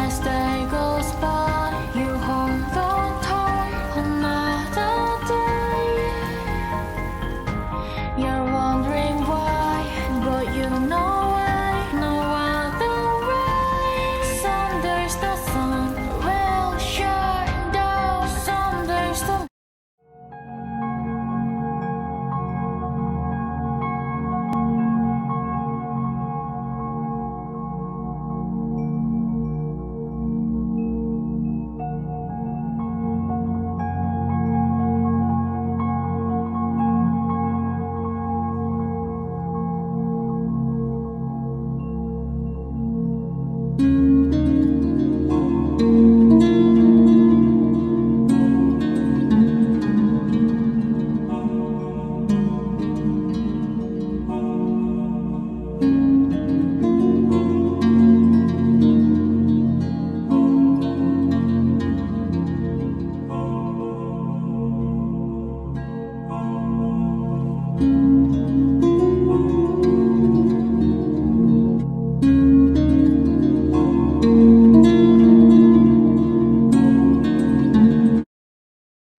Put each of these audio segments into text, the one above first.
As day goes by, you hold on tight another day. You're wondering why, but you know why, no other way. Some days the sun will shine down, some days the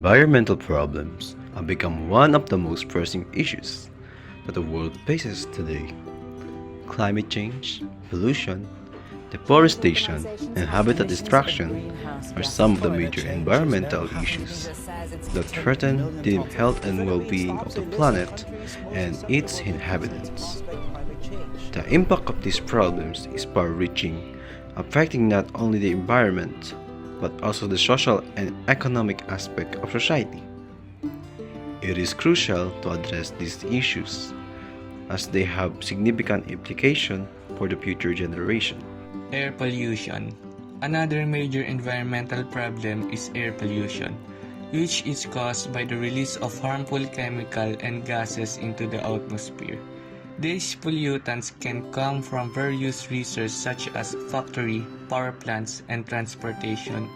Environmental problems have become one of the most pressing issues that the world faces today. Climate change, pollution, deforestation, and habitat destruction are some of the major environmental issues that threaten the health and well-being of the planet and its inhabitants. The impact of these problems is far-reaching, affecting not only the environment but also the social and economic aspect of society. It is crucial to address these issues as they have significant implication for the future generation. Air pollution. Another major environmental problem is air pollution, which is caused by the release of harmful chemical and gases into the atmosphere. These pollutants can come from various resources such as factory, power plants, and transportation.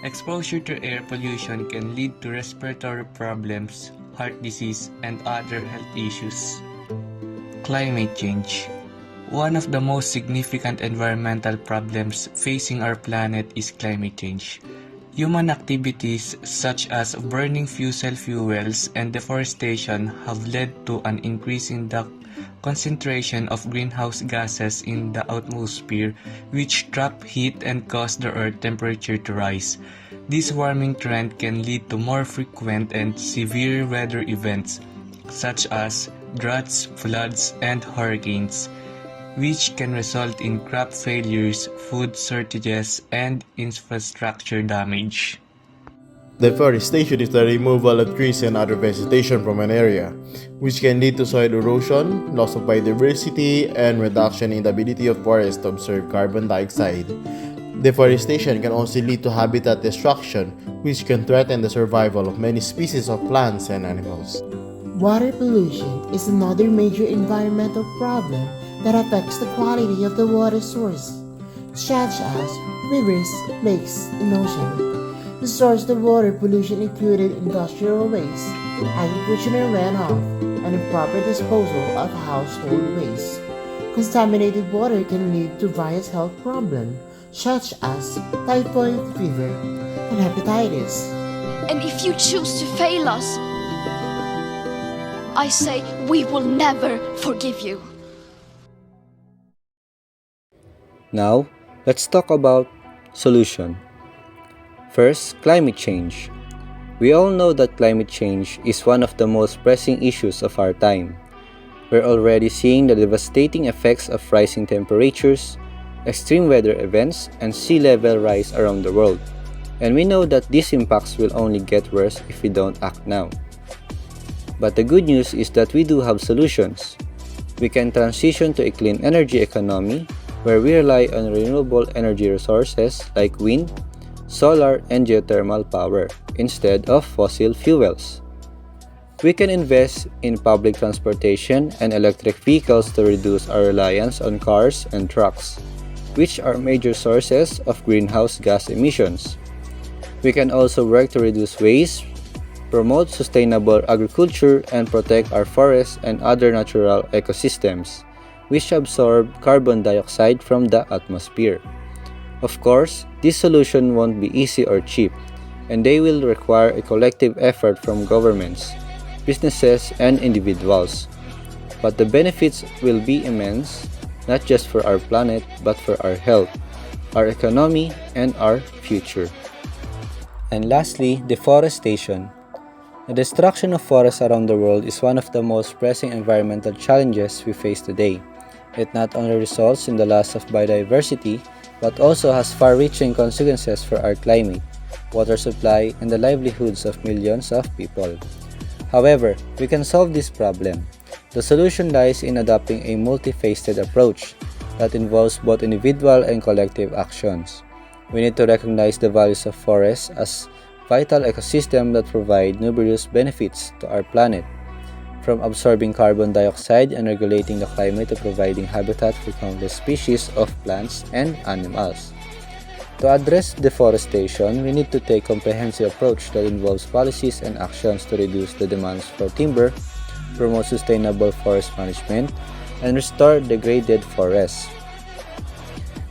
Exposure to air pollution can lead to respiratory problems, heart disease, and other health issues. Climate change. One of the most significant environmental problems facing our planet is climate change. Human activities such as burning fossil fuels and deforestation have led to an increase in the concentration of greenhouse gases in the atmosphere, which trap heat and cause the Earth's temperature to rise. This warming trend can lead to more frequent and severe weather events, such as droughts, floods, and hurricanes, which can result in crop failures, food shortages, and infrastructure damage. Deforestation is the removal of trees and other vegetation from an area, which can lead to soil erosion, loss of biodiversity, and reduction in the ability of forests to absorb carbon dioxide. Deforestation can also lead to habitat destruction, which can threaten the survival of many species of plants and animals. Water pollution is another major environmental problem that affects the quality of the water source, such as rivers, lakes, and oceans. The source of water pollution included industrial waste, agricultural runoff, and improper disposal of household waste. Contaminated water can lead to various health problems, such as typhoid fever and hepatitis. And if you choose to fail us, I say we will never forgive you. Now, let's talk about solution. First, climate change. We all know that climate change is one of the most pressing issues of our time. We're already seeing the devastating effects of rising temperatures, extreme weather events, and sea level rise around the world. And we know that these impacts will only get worse if we don't act now. But the good news is that we do have solutions. We can transition to a clean energy economy where we rely on renewable energy resources like wind, solar, and geothermal power instead of fossil fuels. We can invest in public transportation and electric vehicles to reduce our reliance on cars and trucks, which are major sources of greenhouse gas emissions. We can also work to reduce waste, promote sustainable agriculture, and protect our forests and other natural ecosystems, which absorb carbon dioxide from the atmosphere. Of course, this solution won't be easy or cheap, and they will require a collective effort from governments, businesses, and individuals. But the benefits will be immense, not just for our planet, but for our health, our economy, and our future. And lastly, deforestation. The destruction of forests around the world is one of the most pressing environmental challenges we face today. It not only results in the loss of biodiversity, but also has far-reaching consequences for our climate, water supply, and the livelihoods of millions of people. However, we can solve this problem. The solution lies in adopting a multifaceted approach that involves both individual and collective actions. We need to recognize the values of forests as vital ecosystems that provide numerous benefits to our planet, from absorbing carbon dioxide and regulating the climate to providing habitat for countless species of plants and animals. To address deforestation, we need to take a comprehensive approach that involves policies and actions to reduce the demands for timber, promote sustainable forest management, and restore degraded forests.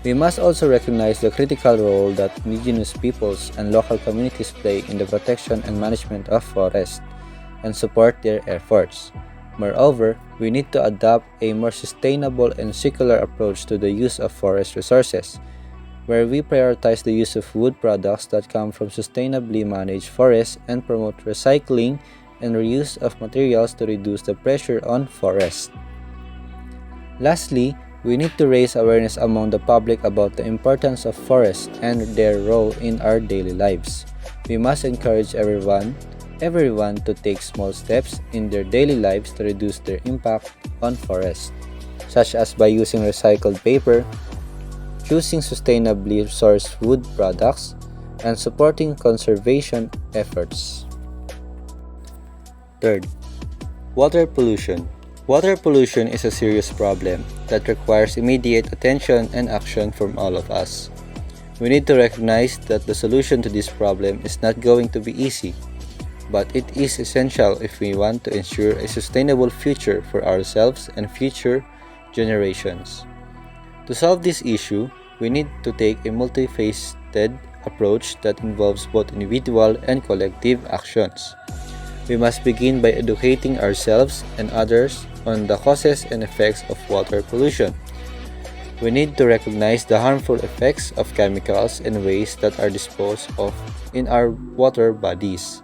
We must also recognize the critical role that indigenous peoples and local communities play in the protection and management of forests, and support their efforts. Moreover, we need to adopt a more sustainable and circular approach to the use of forest resources, where we prioritize the use of wood products that come from sustainably managed forests and promote recycling and reuse of materials to reduce the pressure on forests. Lastly, we need to raise awareness among the public about the importance of forests and their role in our daily lives. We must encourage everyone to take small steps in their daily lives to reduce their impact on forests, such as by using recycled paper, choosing sustainably sourced wood products, and supporting conservation efforts. Third, water pollution. Water pollution is a serious problem that requires immediate attention and action from all of us. We need to recognize that the solution to this problem is not going to be easy, but it is essential if we want to ensure a sustainable future for ourselves and future generations. To solve this issue, we need to take a multifaceted approach that involves both individual and collective actions. We must begin by educating ourselves and others on the causes and effects of water pollution. We need to recognize the harmful effects of chemicals and waste that are disposed of in our water bodies,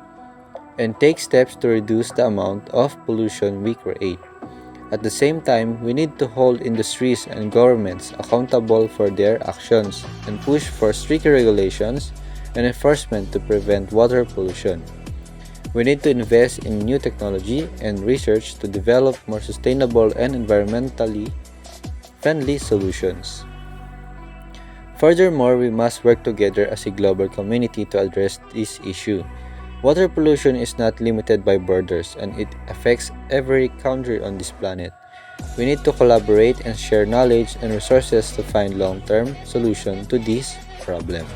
and take steps to reduce the amount of pollution we create. At the same time, we need to hold industries and governments accountable for their actions and push for stricter regulations and enforcement to prevent water pollution. We need to invest in new technology and research to develop more sustainable and environmentally friendly solutions. Furthermore, we must work together as a global community to address this issue. Water pollution is not limited by borders, and it affects every country on this planet. We need to collaborate and share knowledge and resources to find long-term solution to this problem.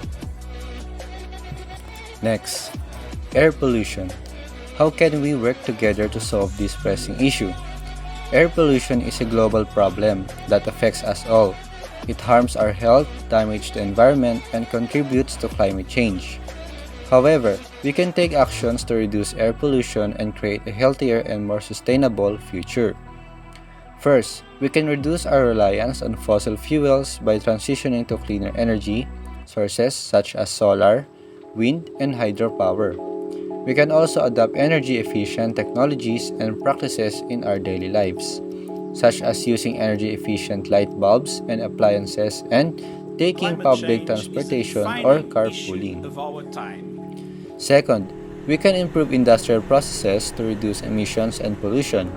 Next, air pollution. How can we work together to solve this pressing issue? Air pollution is a global problem that affects us all. It harms our health, damages the environment, and contributes to climate change. However, we can take actions to reduce air pollution and create a healthier and more sustainable future. First, we can reduce our reliance on fossil fuels by transitioning to cleaner energy sources such as solar, wind, and hydropower. We can also adopt energy-efficient technologies and practices in our daily lives, such as using energy-efficient light bulbs and appliances and taking public transportation or carpooling. Second, we can improve industrial processes to reduce emissions and pollution.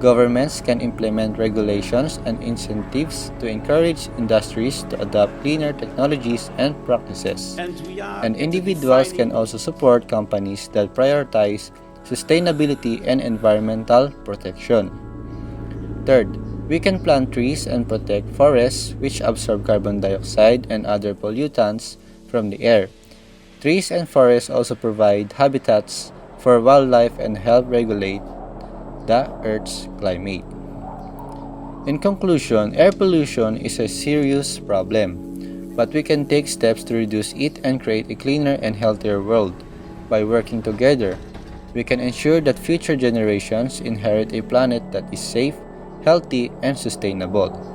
Governments can implement regulations and incentives to encourage industries to adopt cleaner technologies and practices. And individuals can also support companies that prioritize sustainability and environmental protection. Third, we can plant trees and protect forests which absorb carbon dioxide and other pollutants from the air. Trees and forests also provide habitats for wildlife and help regulate the Earth's climate. In conclusion, air pollution is a serious problem. but we can take steps to reduce it and create a cleaner and healthier world. By working together, we can ensure that future generations inherit a planet that is safe, healthy, and sustainable.